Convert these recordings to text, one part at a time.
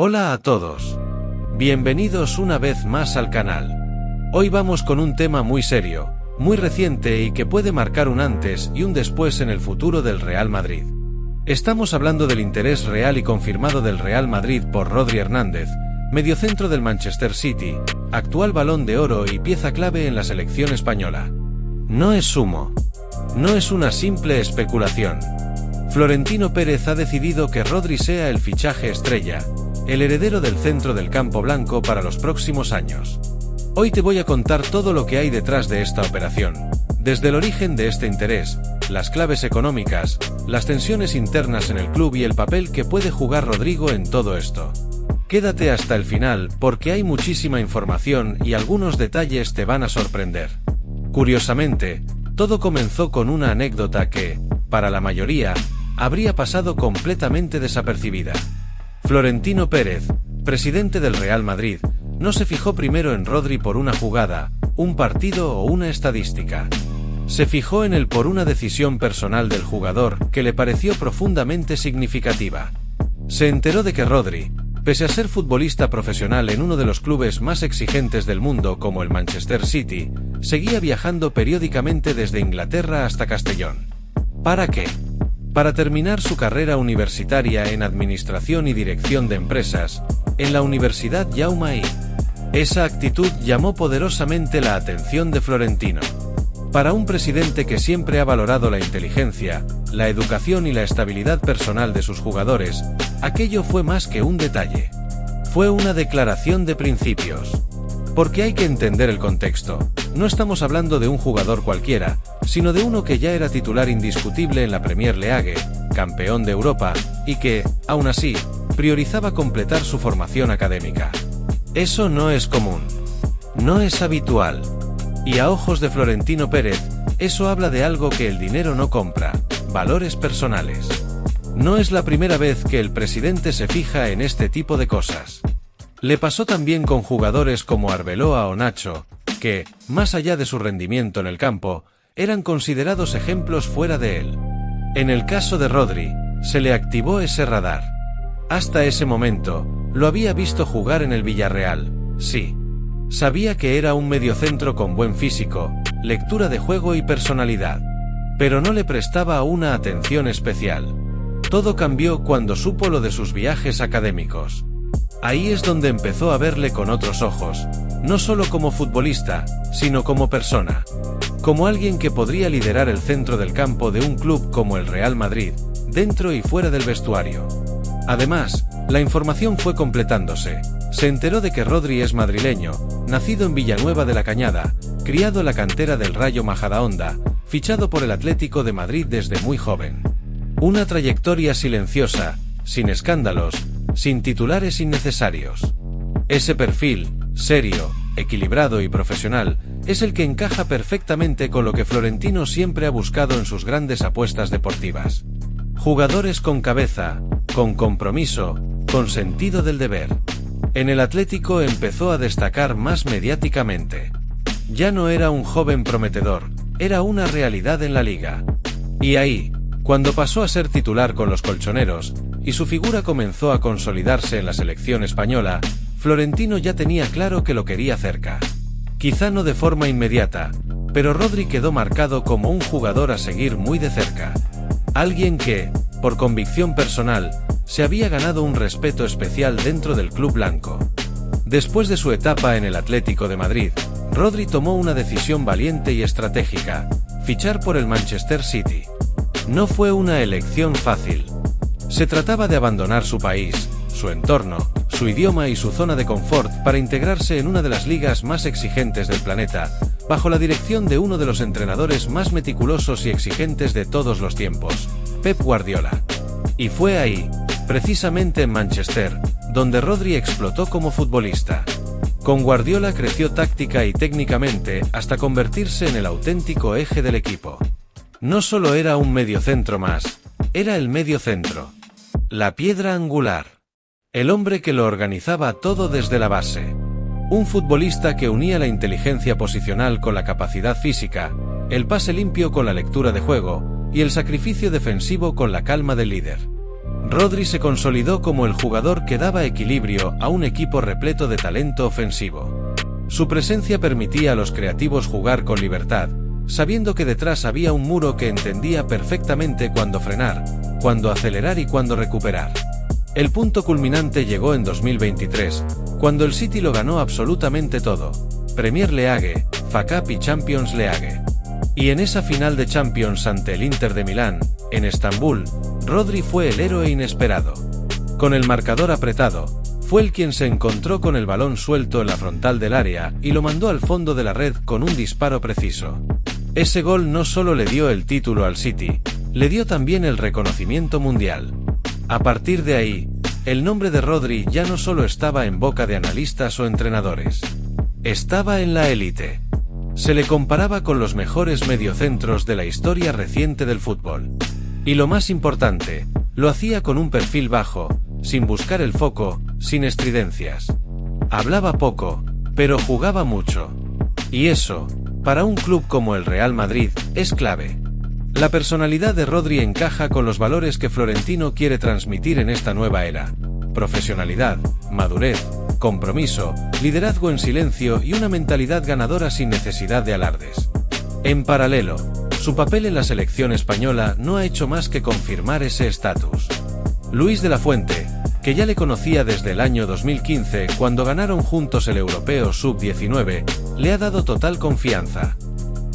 Hola a todos. Bienvenidos una vez más al canal. Hoy vamos con un tema muy serio, muy reciente y que puede marcar un antes y un después en el futuro del Real Madrid. Estamos hablando del interés real y confirmado del Real Madrid por Rodri Hernández, mediocentro del Manchester City, actual Balón de Oro y pieza clave en la selección española. No es humo. No es una simple especulación. Florentino Pérez ha decidido que Rodri sea el fichaje estrella, el heredero del centro del campo blanco para los próximos años. Hoy te voy a contar todo lo que hay detrás de esta operación, desde el origen de este interés, las claves económicas, las tensiones internas en el club y el papel que puede jugar Rodrigo en todo esto. Quédate hasta el final porque hay muchísima información y algunos detalles te van a sorprender. Curiosamente, todo comenzó con una anécdota que, para la mayoría, habría pasado completamente desapercibida. Florentino Pérez, presidente del Real Madrid, no se fijó primero en Rodri por una jugada, un partido o una estadística. Se fijó en él por una decisión personal del jugador que le pareció profundamente significativa. Se enteró de que Rodri, pese a ser futbolista profesional en uno de los clubes más exigentes del mundo como el Manchester City, seguía viajando periódicamente desde Inglaterra hasta Castellón. ¿Para qué? Para terminar su carrera universitaria en Administración y Dirección de Empresas, en la Universidad Jaume I. Esa actitud llamó poderosamente la atención de Florentino. Para un presidente que siempre ha valorado la inteligencia, la educación y la estabilidad personal de sus jugadores, aquello fue más que un detalle. Fue una declaración de principios. Porque hay que entender el contexto. No estamos hablando de un jugador cualquiera, sino de uno que ya era titular indiscutible en la Premier League, campeón de Europa, y que, aún así, priorizaba completar su formación académica. Eso no es común. No es habitual. Y a ojos de Florentino Pérez, eso habla de algo que el dinero no compra: valores personales. No es la primera vez que el presidente se fija en este tipo de cosas. Le pasó también con jugadores como Arbeloa o Nacho, que, más allá de su rendimiento en el campo, eran considerados ejemplos fuera de él. En el caso de Rodri, se le activó ese radar. Hasta ese momento, lo había visto jugar en el Villarreal, sí. Sabía que era un mediocentro con buen físico, lectura de juego y personalidad. Pero no le prestaba una atención especial. Todo cambió cuando supo lo de sus viajes académicos. Ahí es donde empezó a verle con otros ojos, no solo como futbolista, sino como persona. Como alguien que podría liderar el centro del campo de un club como el Real Madrid, dentro y fuera del vestuario. Además, la información fue completándose. Se enteró de que Rodri es madrileño, nacido en Villanueva de la Cañada, criado en la cantera del Rayo Majadahonda, fichado por el Atlético de Madrid desde muy joven. Una trayectoria silenciosa, sin escándalos, sin titulares innecesarios. Ese perfil, serio, equilibrado y profesional, es el que encaja perfectamente con lo que Florentino siempre ha buscado en sus grandes apuestas deportivas. Jugadores con cabeza, con compromiso, con sentido del deber. En el Atlético empezó a destacar más mediáticamente. Ya no era un joven prometedor, era una realidad en la liga. Y ahí, cuando pasó a ser titular con los colchoneros, y su figura comenzó a consolidarse en la selección española, Florentino ya tenía claro que lo quería cerca. Quizá no de forma inmediata, pero Rodri quedó marcado como un jugador a seguir muy de cerca. Alguien que, por convicción personal, se había ganado un respeto especial dentro del club blanco. Después de su etapa en el Atlético de Madrid, Rodri tomó una decisión valiente y estratégica: fichar por el Manchester City. No fue una elección fácil. Se trataba de abandonar su país, su entorno, su idioma y su zona de confort para integrarse en una de las ligas más exigentes del planeta, bajo la dirección de uno de los entrenadores más meticulosos y exigentes de todos los tiempos, Pep Guardiola. Y fue ahí, precisamente en Manchester, donde Rodri explotó como futbolista. Con Guardiola creció táctica y técnicamente hasta convertirse en el auténtico eje del equipo. No solo era un mediocentro más, era el mediocentro. La piedra angular. El hombre que lo organizaba todo desde la base. Un futbolista que unía la inteligencia posicional con la capacidad física, el pase limpio con la lectura de juego, y el sacrificio defensivo con la calma del líder. Rodri se consolidó como el jugador que daba equilibrio a un equipo repleto de talento ofensivo. Su presencia permitía a los creativos jugar con libertad, sabiendo que detrás había un muro que entendía perfectamente cuándo frenar, cuándo acelerar y cuándo recuperar. El punto culminante llegó en 2023, cuando el City lo ganó absolutamente todo: Premier League, FA Cup y Champions League. Y en esa final de Champions ante el Inter de Milán, en Estambul, Rodri fue el héroe inesperado. Con el marcador apretado, fue el quien se encontró con el balón suelto en la frontal del área y lo mandó al fondo de la red con un disparo preciso. Ese gol no solo le dio el título al City, le dio también el reconocimiento mundial. A partir de ahí, el nombre de Rodri ya no solo estaba en boca de analistas o entrenadores. Estaba en la élite. Se le comparaba con los mejores mediocentros de la historia reciente del fútbol. Y lo más importante, lo hacía con un perfil bajo, sin buscar el foco, sin estridencias. Hablaba poco, pero jugaba mucho. Y eso, para un club como el Real Madrid, es clave. La personalidad de Rodri encaja con los valores que Florentino quiere transmitir en esta nueva era: profesionalidad, madurez, compromiso, liderazgo en silencio y una mentalidad ganadora sin necesidad de alardes. En paralelo, su papel en la selección española no ha hecho más que confirmar ese estatus. Luis de la Fuente, que ya le conocía desde el año 2015 cuando ganaron juntos el Europeo Sub-19, le ha dado total confianza.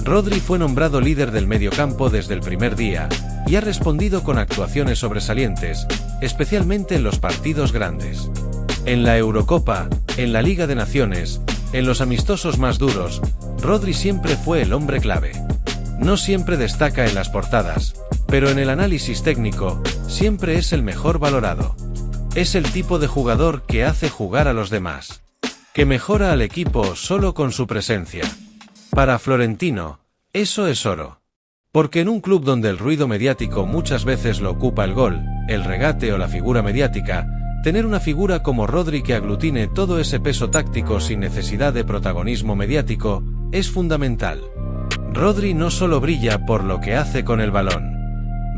Rodri fue nombrado líder del mediocampo desde el primer día, y ha respondido con actuaciones sobresalientes, especialmente en los partidos grandes. En la Eurocopa, en la Liga de Naciones, en los amistosos más duros, Rodri siempre fue el hombre clave. No siempre destaca en las portadas, pero en el análisis técnico, siempre es el mejor valorado. Es el tipo de jugador que hace jugar a los demás, que mejora al equipo solo con su presencia. Para Florentino, eso es oro. Porque en un club donde el ruido mediático muchas veces lo ocupa el gol, el regate o la figura mediática, tener una figura como Rodri que aglutine todo ese peso táctico sin necesidad de protagonismo mediático, es fundamental. Rodri no solo brilla por lo que hace con el balón.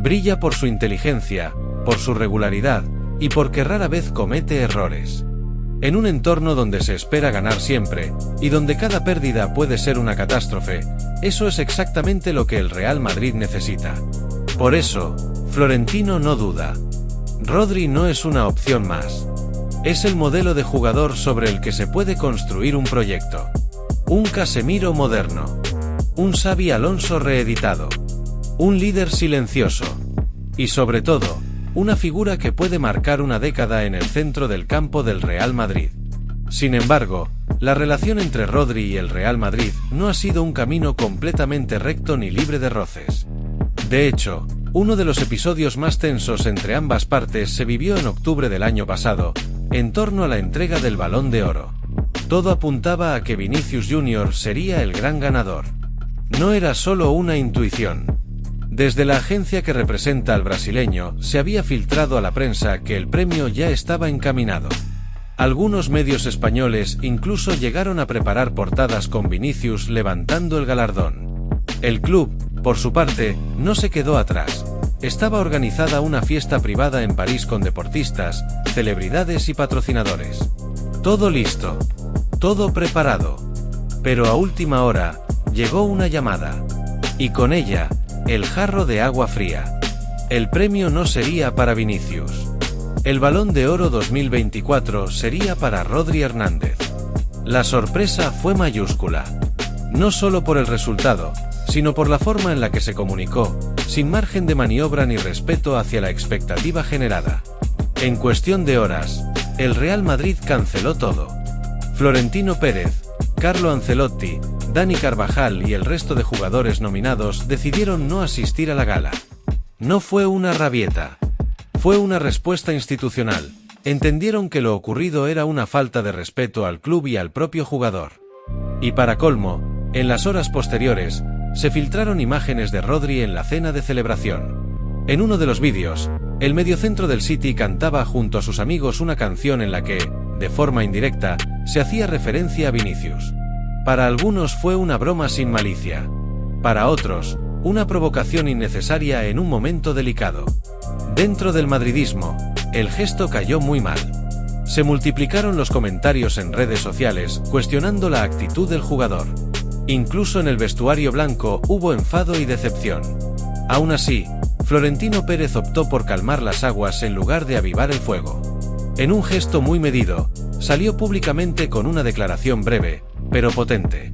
Brilla por su inteligencia, por su regularidad, y porque rara vez comete errores. En un entorno donde se espera ganar siempre, y donde cada pérdida puede ser una catástrofe, eso es exactamente lo que el Real Madrid necesita. Por eso, Florentino no duda. Rodri no es una opción más. Es el modelo de jugador sobre el que se puede construir un proyecto. Un Casemiro moderno. Un Xabi Alonso reeditado. Un líder silencioso. Y sobre todo, una figura que puede marcar una década en el centro del campo del Real Madrid. Sin embargo, la relación entre Rodri y el Real Madrid no ha sido un camino completamente recto ni libre de roces. De hecho, uno de los episodios más tensos entre ambas partes se vivió en octubre del año pasado, en torno a la entrega del Balón de Oro. Todo apuntaba a que Vinicius Jr. sería el gran ganador. No era solo una intuición. Desde la agencia que representa al brasileño, se había filtrado a la prensa que el premio ya estaba encaminado. Algunos medios españoles incluso llegaron a preparar portadas con Vinicius levantando el galardón. El club, por su parte, no se quedó atrás. Estaba organizada una fiesta privada en París con deportistas, celebridades y patrocinadores. Todo listo. Todo preparado. Pero a última hora, llegó una llamada. Y con ella, el jarro de agua fría. El premio no sería para Vinicius. El Balón de Oro 2024 sería para Rodri Hernández. La sorpresa fue mayúscula. No solo por el resultado, sino por la forma en la que se comunicó, sin margen de maniobra ni respeto hacia la expectativa generada. En cuestión de horas, el Real Madrid canceló todo. Florentino Pérez, Carlo Ancelotti, Dani Carvajal y el resto de jugadores nominados decidieron no asistir a la gala. No fue una rabieta. Fue una respuesta institucional. Entendieron que lo ocurrido era una falta de respeto al club y al propio jugador. Y para colmo, en las horas posteriores, se filtraron imágenes de Rodri en la cena de celebración. En uno de los vídeos, el mediocentro del City cantaba junto a sus amigos una canción en la que, de forma indirecta, se hacía referencia a Vinicius. Para algunos fue una broma sin malicia. Para otros, Una provocación innecesaria en un momento delicado. Dentro del madridismo, el gesto cayó muy mal. Se multiplicaron los comentarios en redes sociales cuestionando la actitud del jugador. Incluso en el vestuario blanco hubo enfado y decepción. Aún así, Florentino Pérez optó por calmar las aguas en lugar de avivar el fuego. En un gesto muy medido, salió públicamente con una declaración breve, pero potente.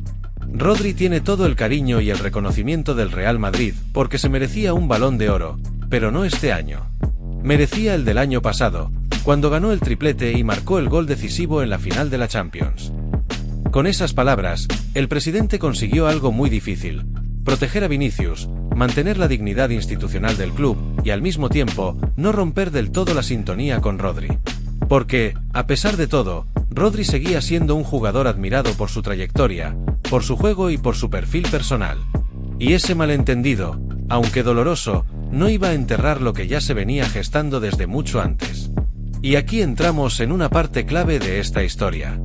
Rodri tiene todo el cariño y el reconocimiento del Real Madrid porque se merecía un Balón de Oro, pero no este año. Merecía el del año pasado, cuando ganó el triplete y marcó el gol decisivo en la final de la Champions. Con esas palabras, el presidente consiguió algo muy difícil: proteger a Vinicius, mantener la dignidad institucional del club y al mismo tiempo no romper del todo la sintonía con Rodri. Porque, a pesar de todo, Rodri seguía siendo un jugador admirado por su trayectoria, por su juego y por su perfil personal. Y ese malentendido, aunque doloroso, no iba a enterrar lo que ya se venía gestando desde mucho antes. Y aquí entramos en una parte clave de esta historia.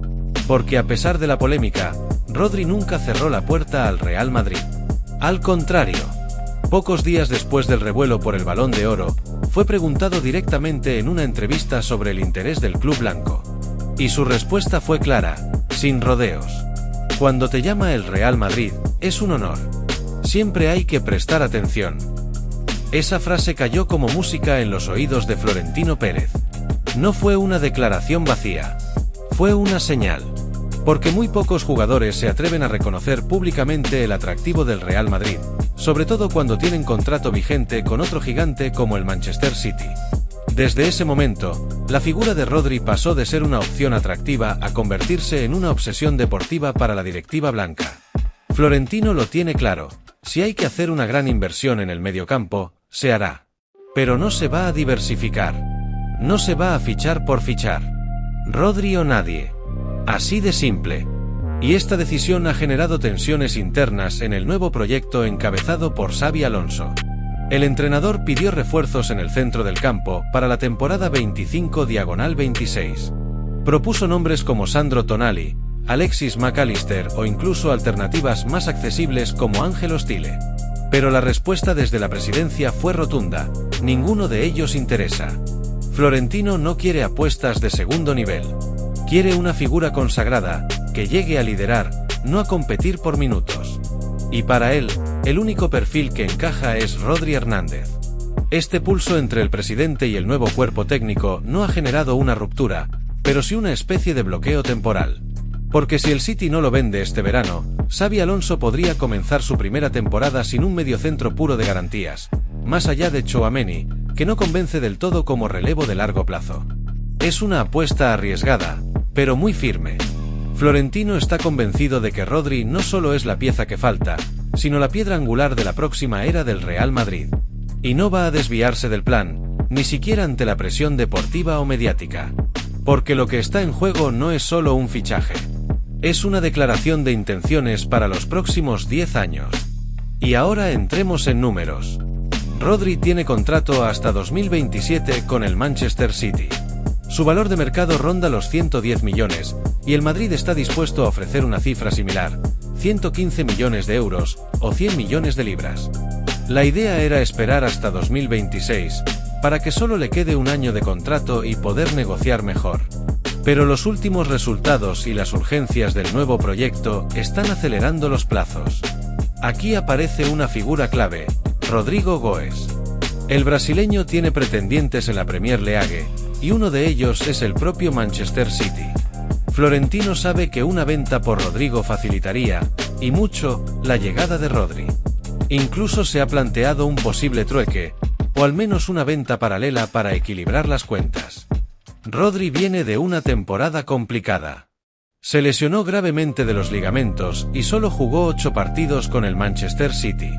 Porque a pesar de la polémica, Rodri nunca cerró la puerta al Real Madrid. Al contrario, pocos días después del revuelo por el Balón de Oro, fue preguntado directamente en una entrevista sobre el interés del club blanco. Y su respuesta fue clara, sin rodeos. Cuando te llama el Real Madrid, es un honor. Siempre hay que prestar atención. Esa frase cayó como música en los oídos de Florentino Pérez. No fue una declaración vacía. Fue una señal. Porque muy pocos jugadores se atreven a reconocer públicamente el atractivo del Real Madrid, sobre todo cuando tienen contrato vigente con otro gigante como el Manchester City. Desde ese momento, la figura de Rodri pasó de ser una opción atractiva a convertirse en una obsesión deportiva para la directiva blanca. Florentino lo tiene claro: si hay que hacer una gran inversión en el mediocampo, se hará. Pero no se va a diversificar. No se va a fichar por fichar. Rodri o nadie. Así de simple. Y esta decisión ha generado tensiones internas en el nuevo proyecto encabezado por Xabi Alonso. El entrenador pidió refuerzos en el centro del campo para la temporada 25/26. Propuso nombres como Sandro Tonali, Alexis Mac Allister o incluso alternativas más accesibles como Ángelo Stile. Pero la respuesta desde la presidencia fue rotunda: ninguno de ellos interesa. Florentino no quiere apuestas de segundo nivel. Quiere una figura consagrada, que llegue a liderar, no a competir por minutos. Y para él, el único perfil que encaja es Rodri Hernández. Este pulso entre el presidente y el nuevo cuerpo técnico no ha generado una ruptura, pero sí una especie de bloqueo temporal. Porque si el City no lo vende este verano, Xabi Alonso podría comenzar su primera temporada sin un mediocentro puro de garantías, más allá de Tchouaméni, que no convence del todo como relevo de largo plazo. Es una apuesta arriesgada, pero muy firme. Florentino está convencido de que Rodri no solo es la pieza que falta, sino la piedra angular de la próxima era del Real Madrid. Y no va a desviarse del plan, ni siquiera ante la presión deportiva o mediática. Porque lo que está en juego no es solo un fichaje. Es una declaración de intenciones para los próximos 10 años. Y ahora entremos en números. Rodri tiene contrato hasta 2027 con el Manchester City. Su valor de mercado ronda los 110 millones, y el Madrid está dispuesto a ofrecer una cifra similar, 115 millones de euros, o 100 millones de libras. La idea era esperar hasta 2026, para que solo le quede un año de contrato y poder negociar mejor. Pero los últimos resultados y las urgencias del nuevo proyecto están acelerando los plazos. Aquí aparece una figura clave: Rodrigo Goes. El brasileño tiene pretendientes en la Premier League, y uno de ellos es el propio Manchester City. Florentino sabe que una venta por Rodrigo facilitaría, y mucho, la llegada de Rodri. Incluso se ha planteado un posible trueque, o al menos una venta paralela para equilibrar las cuentas. Rodri viene de una temporada complicada. Se lesionó gravemente de los ligamentos y solo jugó 8 partidos con el Manchester City.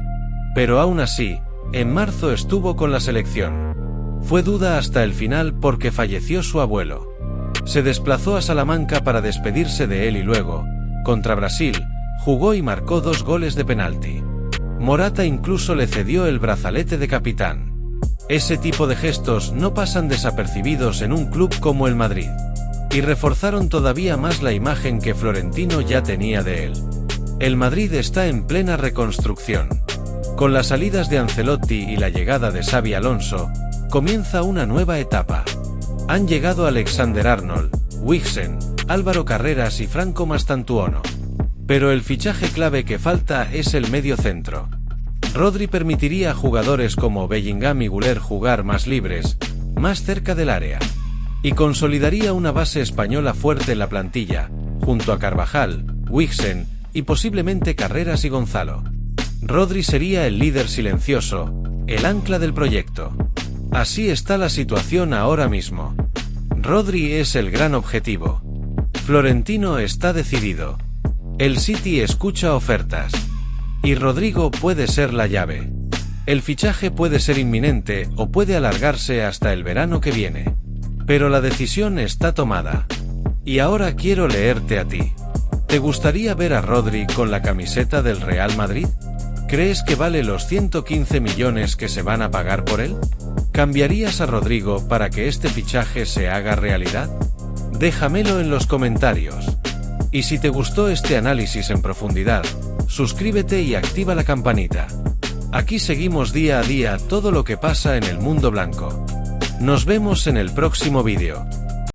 Pero aún así, en marzo estuvo con la selección. Fue duda hasta el final porque falleció su abuelo. Se desplazó a Salamanca para despedirse de él y luego, contra Brasil, jugó y marcó 2 goles de penalti. Morata incluso le cedió el brazalete de capitán. Ese tipo de gestos no pasan desapercibidos en un club como el Madrid. Y reforzaron todavía más la imagen que Florentino ya tenía de él. El Madrid está en plena reconstrucción. Con las salidas de Ancelotti y la llegada de Xabi Alonso, comienza una nueva etapa. Han llegado Alexander-Arnold, Wixen, Álvaro Carreras y Franco Mastantuono. Pero el fichaje clave que falta es el medio centro. Rodri permitiría a jugadores como Bellingham y Güler jugar más libres, más cerca del área. Y consolidaría una base española fuerte en la plantilla, junto a Carvajal, Wixen y posiblemente Carreras y Gonzalo. Rodri sería el líder silencioso, el ancla del proyecto. Así está la situación ahora mismo. Rodri es el gran objetivo. Florentino está decidido. El City escucha ofertas. Y Rodrigo puede ser la llave. El fichaje puede ser inminente o puede alargarse hasta el verano que viene. Pero la decisión está tomada. Y ahora quiero leerte a ti. ¿Te gustaría ver a Rodri con la camiseta del Real Madrid? ¿Crees que vale los 115 millones que se van a pagar por él? ¿Cambiarías a Rodrigo para que este fichaje se haga realidad? Déjamelo en los comentarios. Y si te gustó este análisis en profundidad, suscríbete y activa la campanita. Aquí seguimos día a día todo lo que pasa en el mundo blanco. Nos vemos en el próximo vídeo.